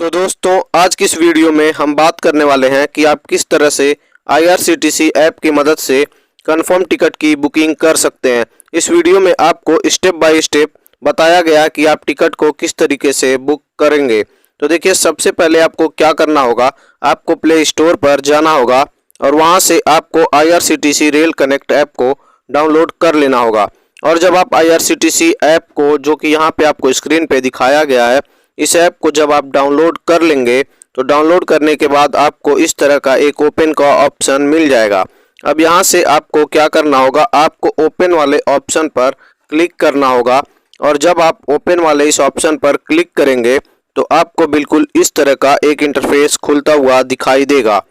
तो दोस्तों आज की इस वीडियो में हम बात करने वाले हैं कि आप किस तरह से IRCTC ऐप की मदद से कंफर्म टिकट की बुकिंग कर सकते हैं। इस वीडियो में आपको स्टेप बाय स्टेप बताया गया कि आप टिकट को किस तरीके से बुक करेंगे। तो देखिए, सबसे पहले आपको क्या करना होगा, आपको प्ले स्टोर पर जाना होगा और वहां से आपको IRCTC रेल कनेक्ट ऐप को डाउनलोड कर लेना होगा। और जब आप IRCTC ऐप को, जो कि यहाँ पे आपको स्क्रीन पे दिखाया गया है, इस ऐप को जब आप डाउनलोड कर लेंगे तो डाउनलोड करने के बाद आपको इस तरह का एक ओपन का ऑप्शन मिल जाएगा। अब यहाँ से आपको क्या करना होगा, आपको ओपन वाले ऑप्शन पर क्लिक करना होगा और जब आप ओपन वाले इस ऑप्शन पर क्लिक करेंगे तो आपको बिल्कुल इस तरह का एक इंटरफेस खुलता हुआ दिखाई देगा।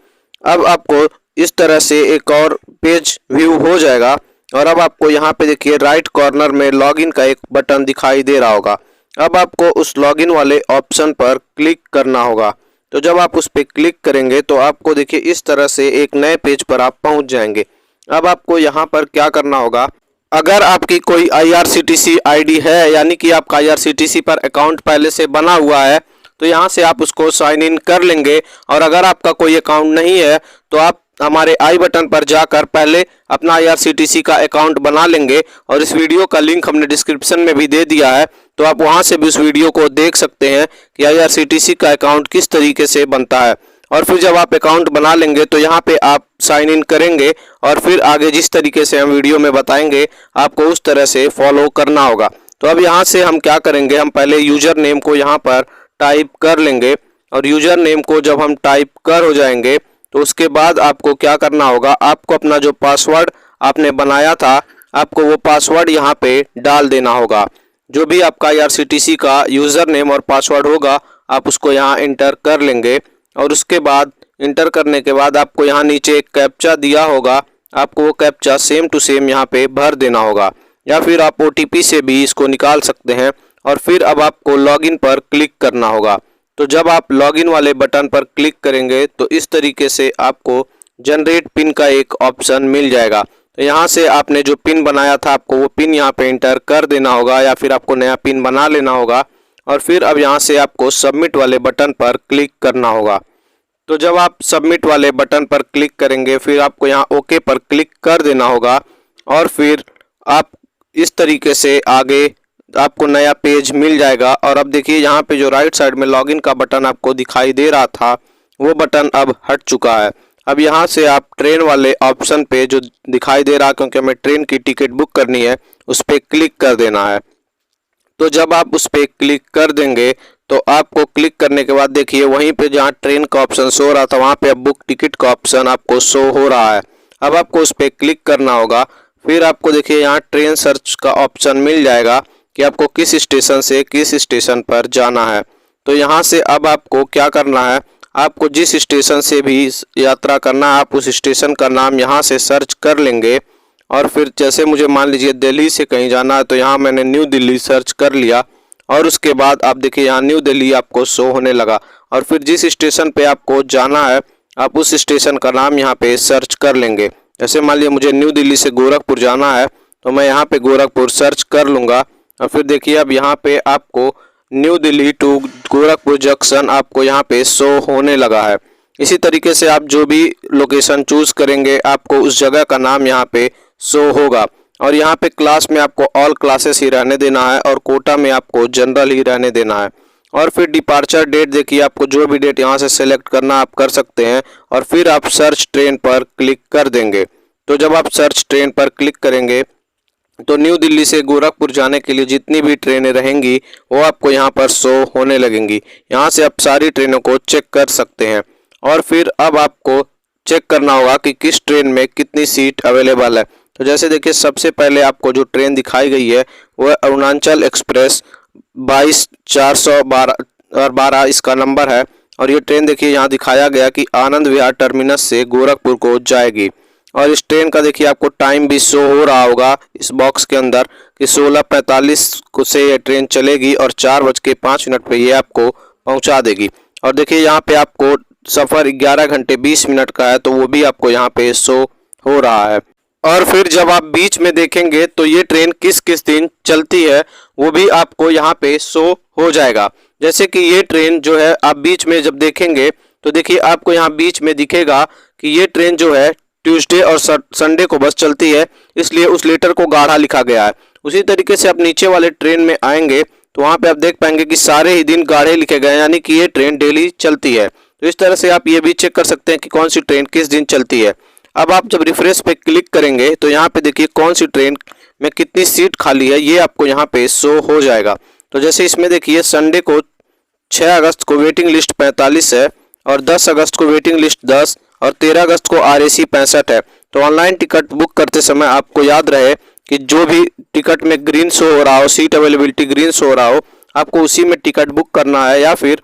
अब आपको इस तरह से एक और पेज व्यू हो जाएगा और अब आपको यहाँ पे देखिए राइट कॉर्नर में लॉगिन का एक बटन दिखाई दे रहा होगा। अब आपको उस लॉगिन वाले ऑप्शन पर क्लिक करना होगा। तो जब आप उस पर क्लिक करेंगे तो आपको देखिए इस तरह से एक नए पेज पर आप पहुंच जाएंगे। अब आपको यहाँ पर क्या करना होगा, अगर आपकी कोई IRCTC आईडी है, यानी कि आपका IRCTC पर अकाउंट पहले से बना हुआ है, तो यहाँ से आप उसको साइन इन कर लेंगे। और अगर आपका कोई अकाउंट नहीं है तो आप हमारे आई बटन पर जाकर पहले अपना IRCTC का अकाउंट बना लेंगे और इस वीडियो का लिंक हमने डिस्क्रिप्शन में भी दे दिया है, तो आप वहां से भी उस वीडियो को देख सकते हैं कि IRCTC का अकाउंट किस तरीके से बनता है। और फिर जब आप अकाउंट बना लेंगे तो यहाँ पे आप साइन इन करेंगे और फिर आगे जिस तरीके से हम वीडियो में बताएंगे आपको उस तरह से फॉलो करना होगा। तो अब यहाँ से हम क्या करेंगे, हम पहले यूजर नेम को यहाँ पर टाइप कर लेंगे और यूजर नेम को जब हम टाइप कर हो जाएंगे तो उसके बाद आपको क्या करना होगा, आपको अपना जो पासवर्ड आपने बनाया था आपको वो पासवर्ड यहाँ पे डाल देना होगा। जो भी आपका IRCTC का यूज़र नेम और पासवर्ड होगा आप उसको यहाँ इंटर कर लेंगे और उसके बाद इंटर करने के बाद आपको यहाँ नीचे एक कैप्चा दिया होगा, आपको वो कैप्चा सेम टू सेम यहाँ पे भर देना होगा या फिर आप OTP से भी इसको निकाल सकते हैं। और फिर अब आपको लॉगिन पर क्लिक करना होगा। तो जब आप लॉगिन वाले बटन पर क्लिक करेंगे तो इस तरीके से आपको जनरेट पिन का एक ऑप्शन मिल जाएगा। तो यहाँ से आपने जो पिन बनाया था आपको वो पिन यहाँ पे इंटर कर देना होगा या फिर आपको नया पिन बना लेना होगा। और फिर अब यहाँ से आपको सबमिट वाले बटन पर क्लिक करना होगा। तो जब आप सबमिट वाले बटन पर क्लिक करेंगे फिर आपको यहाँ ओके पर क्लिक कर देना होगा और फिर आप इस तरीके से आगे आपको नया पेज मिल जाएगा। और अब देखिए यहाँ पे जो राइट साइड में लॉगिन का बटन आपको दिखाई दे रहा था वो बटन अब हट चुका है। अब यहाँ से आप ट्रेन वाले ऑप्शन पे जो दिखाई दे रहा, क्योंकि हमें ट्रेन की टिकट बुक करनी है, उस पर क्लिक कर देना है। तो जब आप उस पर क्लिक कर देंगे तो आपको क्लिक करने के बाद देखिए वहीं पे जहाँ ट्रेन का ऑप्शन शो हो रहा था वहाँ पे अब बुक टिकट का ऑप्शन आपको शो हो रहा है। अब आपको उस पर क्लिक करना होगा। फिर आपको देखिए यहाँ ट्रेन सर्च का ऑप्शन मिल जाएगा कि आपको किस स्टेशन से किस स्टेशन पर जाना है। तो यहाँ से अब आपको क्या करना है, आपको जिस स्टेशन से भी यात्रा करना है आप उस स्टेशन का नाम यहाँ से सर्च कर लेंगे। और फिर जैसे मुझे मान लीजिए दिल्ली से कहीं जाना है तो यहाँ मैंने न्यू दिल्ली सर्च कर लिया और उसके बाद आप देखिए यहाँ न्यू दिल्ली आपको शो होने लगा। और फिर जिस स्टेशन पे आपको जाना है आप उस स्टेशन का नाम यहाँ पे सर्च कर लेंगे। जैसे मान लीजिए मुझे न्यू दिल्ली से गोरखपुर जाना है तो मैं यहाँ पे गोरखपुर सर्च कर लूँगा और फिर देखिए अब यहाँ पे आपको new Delhi to Gorakhpur junction आपको यहाँ पे शो होने लगा है। इसी तरीके से आप जो भी लोकेशन चूज करेंगे आपको उस जगह का नाम यहाँ पे शो होगा। और यहाँ पे क्लास में आपको ऑल क्लासेस ही रहने देना है और कोटा में आपको जनरल ही रहने देना है। और फिर डिपार्चर डेट देखिए, आपको जो भी डेट यहाँ से सेलेक्ट करना आप कर सकते हैं और फिर आप सर्च ट्रेन पर क्लिक कर देंगे। तो जब आप सर्च ट्रेन पर क्लिक करेंगे तो न्यू दिल्ली से गोरखपुर जाने के लिए जितनी भी ट्रेनें रहेंगी वो आपको यहाँ पर शो होने लगेंगी। यहाँ से आप सारी ट्रेनों को चेक कर सकते हैं। और फिर अब आपको चेक करना होगा कि किस ट्रेन में कितनी सीट अवेलेबल है। तो जैसे देखिए सबसे पहले आपको जो ट्रेन दिखाई गई है वह अरुणाचल एक्सप्रेस 22/412 और 12 इसका नंबर है। और ये ट्रेन देखिए यहाँ दिखाया गया कि आनंद विहार टर्मिनस से गोरखपुर को जाएगी। और इस ट्रेन का देखिए आपको टाइम भी शो हो रहा होगा इस बॉक्स के अंदर कि 16:45 को से ये ट्रेन चलेगी और 4:05 पे ये आपको पहुंचा देगी। और देखिए यहाँ पे आपको सफ़र 11 घंटे 20 मिनट का है तो वो भी आपको यहाँ पे शो हो रहा है। और फिर जब आप बीच में देखेंगे तो ये ट्रेन किस किस दिन चलती है वो भी आपको यहाँ पे शो हो जाएगा। जैसे कि ये ट्रेन जो है आप बीच में जब देखेंगे तो देखिए आपको यहाँ बीच में दिखेगा कि ये ट्रेन जो है ट्यूसडे और संडे को बस चलती है, इसलिए उस लेटर को गाढ़ा लिखा गया है। उसी तरीके से आप नीचे वाले ट्रेन में आएंगे तो वहाँ पे आप देख पाएंगे कि सारे ही दिन गाढ़े लिखे गए हैं, यानी कि ये ट्रेन डेली चलती है। तो इस तरह से आप ये भी चेक कर सकते हैं कि कौन सी ट्रेन किस दिन चलती है। अब आप जब रिफ्रेश पे क्लिक करेंगे तो यहाँ पे देखिए कौन सी ट्रेन में कितनी सीट खाली है ये आपको यहाँ पे शो हो जाएगा। तो जैसे इसमें देखिए संडे को 6 अगस्त को वेटिंग लिस्ट 45 है और 10 अगस्त को वेटिंग लिस्ट 10 और 13 अगस्त को RAC 65 है। तो ऑनलाइन टिकट बुक करते समय आपको याद रहे कि जो भी टिकट में ग्रीन शो हो रहा हो, सीट अवेलेबिलिटी ग्रीन शो हो रहा हो, आपको उसी में टिकट बुक करना है। या फिर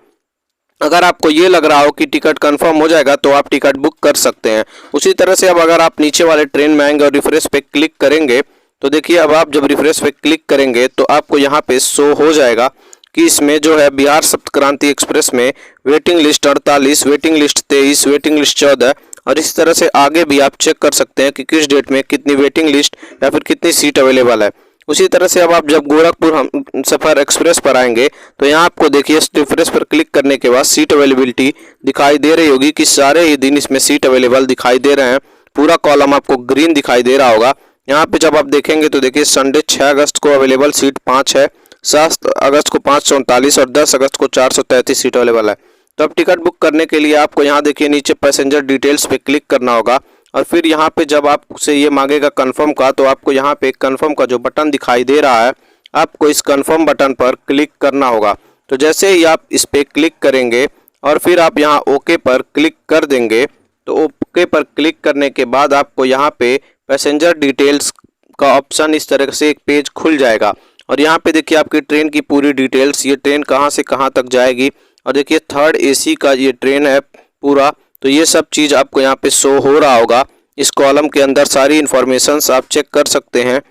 अगर आपको ये लग रहा हो कि टिकट कंफर्म हो जाएगा तो आप टिकट बुक कर सकते हैं। उसी तरह से अब अगर आप नीचे वाले ट्रेन में आएंगे और रिफ्रेश पे क्लिक करेंगे तो देखिए अब आप जब रिफ्रेश पे क्लिक करेंगे तो आपको यहाँ पे शो हो जाएगा कि इसमें जो है बिहार सप्त क्रांति एक्सप्रेस में waiting list 48, waiting list 23, waiting list 14 और इस तरह से आगे भी आप चेक कर सकते हैं कि किस डेट में कितनी वेटिंग लिस्ट या फिर कितनी सीट अवेलेबल है। उसी तरह से अब आप जब गोरखपुर हम सफ़र एक्सप्रेस पर आएंगे तो यहाँ आपको देखिए रिफ्रेश पर क्लिक करने के बाद सीट अवेलेबिलिटी दिखाई दे रही होगी कि सारे ही दिन इसमें सीट अवेलेबल दिखाई दे रहे हैं। पूरा कॉलम आपको ग्रीन दिखाई दे रहा होगा। यहाँ पे जब आप देखेंगे तो देखिए संडे 6 अगस्त को अवेलेबल सीट 5 है, 7 अगस्त को 539 और 10 अगस्त को 433 सीट अवेलेबल है। तो अब टिकट बुक करने के लिए आपको यहाँ देखिए नीचे पैसेंजर डिटेल्स पे क्लिक करना होगा और फिर यहाँ पे जब आपसे ये मांगेगा कंफर्म का तो आपको यहाँ पे कंफर्म का जो बटन दिखाई दे रहा है आपको इस कंफर्म बटन पर क्लिक करना होगा। तो जैसे ही आप इस पे क्लिक करेंगे और फिर आप यहाँ ओके पर क्लिक कर देंगे तो ओके पर क्लिक करने के बाद आपको यहाँ पे पैसेंजर डिटेल्स का ऑप्शन इस तरह से एक पेज खुल जाएगा और यहाँ पे देखिए आपकी ट्रेन की पूरी डिटेल्स, ये ट्रेन कहाँ से कहाँ तक जाएगी और देखिए 3rd AC का ये ट्रेन है पूरा। तो ये सब चीज़ आपको यहाँ पे शो हो रहा होगा। इस कॉलम के अंदर सारी इन्फॉर्मेशंस आप चेक कर सकते हैं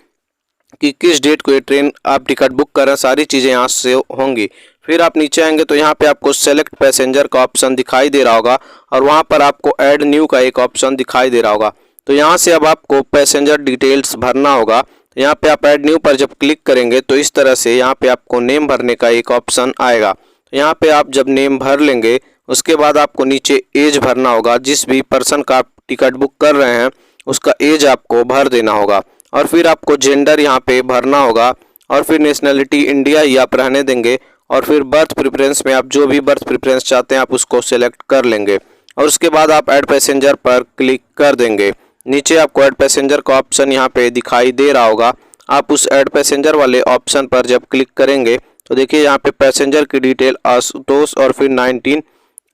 कि किस डेट को ये ट्रेन आप टिकट बुक कर रहे हैं, सारी चीज़ें यहाँ से होंगी। फिर आप नीचे आएंगे तो यहाँ पे आपको सेलेक्ट पैसेंजर का ऑप्शन दिखाई दे रहा होगा और वहाँ पर आपको ऐड न्यू का एक ऑप्शन दिखाई दे रहा होगा। तो यहाँ से अब आपको पैसेंजर डिटेल्स भरना होगा। तो यहाँ पे आप ऐड न्यू पर जब क्लिक करेंगे तो इस तरह से यहाँ पे आपको नेम भरने का एक ऑप्शन आएगा। तो यहाँ पे आप जब नेम भर लेंगे उसके बाद आपको नीचे एज भरना होगा। जिस भी पर्सन का आप टिकट बुक कर रहे हैं उसका एज आपको भर देना होगा और फिर आपको जेंडर यहाँ पे भरना होगा और फिर नेशनलिटी इंडिया ही आप रहने देंगे और फिर बर्थ प्रेफरेंस में आप जो भी बर्थ प्रेफरेंस चाहते हैं आप उसको सेलेक्ट कर लेंगे और उसके बाद आप ऐड पैसेंजर पर क्लिक कर देंगे। नीचे आपको ऐड पैसेंजर का ऑप्शन यहाँ पे दिखाई दे रहा होगा। आप उस ऐड पैसेंजर वाले ऑप्शन पर जब क्लिक करेंगे तो देखिए यहाँ पे पैसेंजर की डिटेल आशुतोष और फिर 19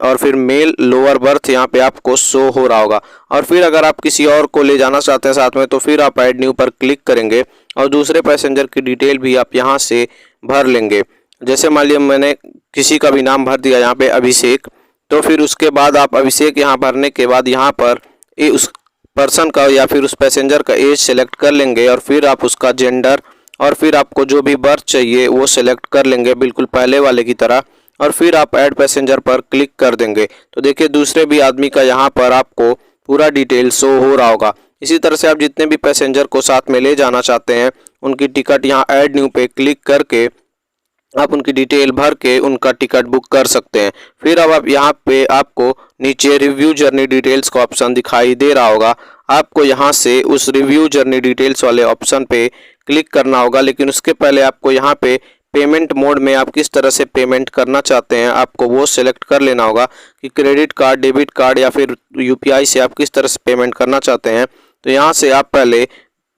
और फिर मेल लोअर बर्थ यहाँ पे आपको शो हो रहा होगा। और फिर अगर आप किसी और को ले जाना चाहते हैं साथ में तो फिर आप ऐड न्यू पर क्लिक करेंगे और दूसरे पैसेंजर की डिटेल भी आप यहाँ से भर लेंगे। जैसे मान लिया मैंने किसी का भी नाम भर दिया यहाँ पे अभिषेक, तो फिर उसके बाद आप अभिषेक यहाँ भरने के बाद यहाँ पर उस पर्सन का या फिर उस पैसेंजर का एज सेलेक्ट कर लेंगे और फिर आप उसका जेंडर और फिर आपको जो भी बर्थ चाहिए वो सेलेक्ट कर लेंगे बिल्कुल पहले वाले की तरह और फिर आप ऐड पैसेंजर पर क्लिक कर देंगे। तो देखिए दूसरे भी आदमी का यहाँ पर आपको पूरा डिटेल शो हो रहा होगा। इसी तरह से आप जितने भी पैसेंजर को साथ में ले जाना चाहते हैं उनकी टिकट यहाँ ऐड न्यू पे क्लिक करके आप उनकी डिटेल भर के उनका टिकट बुक कर सकते हैं। फिर अब आप यहाँ पे आपको नीचे रिव्यू जर्नी डिटेल्स का ऑप्शन दिखाई दे रहा होगा। आपको यहाँ से उस रिव्यू जर्नी डिटेल्स वाले ऑप्शन पे क्लिक करना होगा, लेकिन उसके पहले आपको यहाँ पे पेमेंट मोड में आप किस तरह से पेमेंट करना चाहते हैं आपको वो सेलेक्ट कर लेना होगा कि क्रेडिट कार्ड, डेबिट कार्ड या फिर UPI से आप किस तरह से पेमेंट करना चाहते हैं। तो यहाँ से आप पहले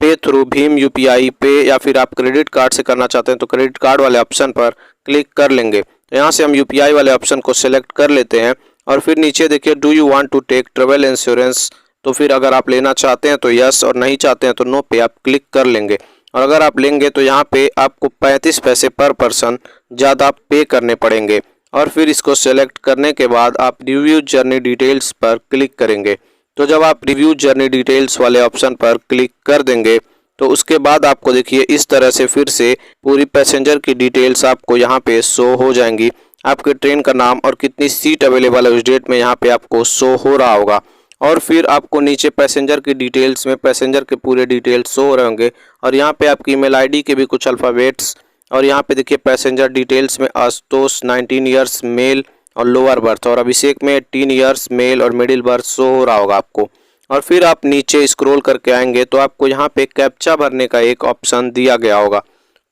पे थ्रू भीम UPI पे या फिर आप क्रेडिट कार्ड से करना चाहते हैं तो क्रेडिट कार्ड वाले ऑप्शन पर क्लिक कर लेंगे। तो यहाँ से हम UPI वाले ऑप्शन को सेलेक्ट कर लेते हैं और फिर नीचे देखिए do you want to take travel insurance, तो फिर अगर आप लेना चाहते हैं तो यस और नहीं चाहते हैं तो नो पे आप क्लिक कर लेंगे। और अगर आप लेंगे तो यहाँ पे आपको 35 पैसे पर पर्सन ज़्यादा पे करने पड़ेंगे। और फिर इसको सेलेक्ट करने के बाद आप रिव्यू जर्नी डिटेल्स पर क्लिक करेंगे। तो जब आप रिव्यू जर्नी डिटेल्स वाले ऑप्शन पर क्लिक कर देंगे तो उसके बाद आपको देखिए इस तरह से फिर से पूरी पैसेंजर की डिटेल्स आपको यहाँ पे शो हो जाएंगी। आपके ट्रेन का नाम और कितनी सीट अवेलेबल है उस डेट में यहाँ पे आपको शो हो रहा होगा। और फिर आपको नीचे पैसेंजर की डिटेल्स में पैसेंजर के पूरे डिटेल्स शो हो रहे होंगे और यहाँ पे आपकी ईमेल ID के भी कुछ अल्फ़ाबेट्स और यहाँ पे देखिए पैसेंजर डिटेल्स में आशुतोष 19 ईयर्स मेल और लोअर बर्थ, और अभिषेक में 18 ईयर्स मेल और मिडिल बर्थ शो हो रहा होगा आपको। और फिर आप नीचे स्क्रॉल करके आएंगे तो आपको यहाँ पे कैप्चा भरने का एक ऑप्शन दिया गया होगा।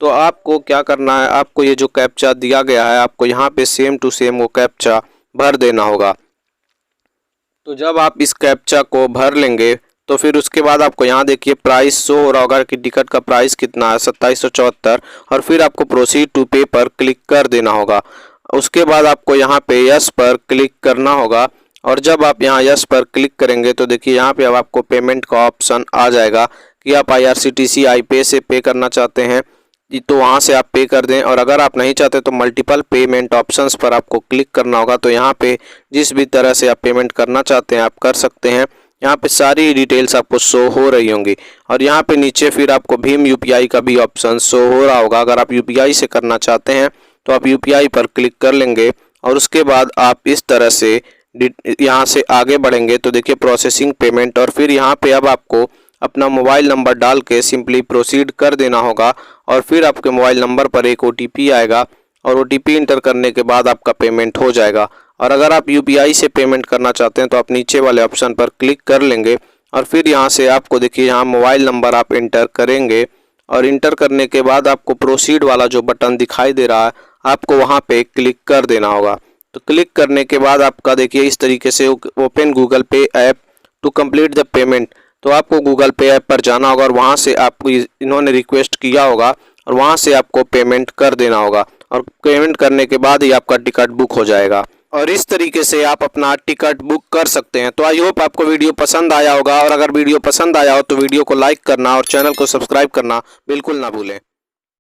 तो आपको क्या करना है, आपको ये जो कैप्चा दिया गया है आपको यहाँ पे सेम टू सेम वो कैप्चा भर देना होगा। तो जब आप इस कैप्चा को भर लेंगे तो फिर उसके बाद आपको यहाँ देखिए प्राइस शो हो रहा होगा कि टिकट का प्राइस कितना है 2774, और फिर आपको प्रोसीड टू पे पर क्लिक कर देना होगा। उसके बाद आपको यहाँ पे यस पर क्लिक करना होगा, और जब आप यहाँ यस पर क्लिक करेंगे तो देखिए यहाँ पे अब आपको पेमेंट का ऑप्शन आ जाएगा कि आप IRCTC iPay से पे करना चाहते हैं तो वहाँ से आप पे कर दें, और अगर आप नहीं चाहते तो मल्टीपल पेमेंट ऑप्शंस पर आपको क्लिक करना होगा। तो यहाँ पे जिस भी तरह से आप पेमेंट करना चाहते हैं आप कर सकते हैं। यहाँ पे सारी डिटेल्स आपको शो हो रही होंगी, और यहाँ पे नीचे फिर आपको भीम UPI का भी ऑप्शन शो हो रहा होगा। अगर आप UPI से करना चाहते हैं तो आप UPI पर क्लिक कर लेंगे, और उसके बाद आप इस तरह से यहाँ से आगे बढ़ेंगे तो देखिए प्रोसेसिंग पेमेंट, और फिर यहाँ पे अब आपको अपना मोबाइल नंबर डाल के सिंपली प्रोसीड कर देना होगा, और फिर आपके मोबाइल नंबर पर एक OTP आएगा, और OTP इंटर करने के बाद आपका पेमेंट हो जाएगा। और अगर आप UPI से पेमेंट करना चाहते हैं तो आप नीचे वाले ऑप्शन पर क्लिक कर लेंगे, और फिर यहाँ से आपको देखिए यहाँ मोबाइल नंबर आप इंटर करेंगे, और इंटर करने के बाद आपको प्रोसीड वाला जो बटन दिखाई दे रहा है आपको वहाँ पे क्लिक कर देना होगा। तो क्लिक करने के बाद आपका देखिए इस तरीके से open Google pay app to complete the payment, तो आपको गूगल पे ऐप पर जाना होगा और वहाँ से आपको इन्होंने रिक्वेस्ट किया होगा और वहाँ से आपको पेमेंट कर देना होगा, और पेमेंट करने के बाद ही आपका टिकट बुक हो जाएगा। और इस तरीके से आप अपना टिकट बुक कर सकते हैं। तो आई होप आपको वीडियो पसंद आया होगा, और अगर वीडियो पसंद आया हो तो वीडियो को लाइक करना और चैनल को सब्सक्राइब करना बिल्कुल ना भूलें।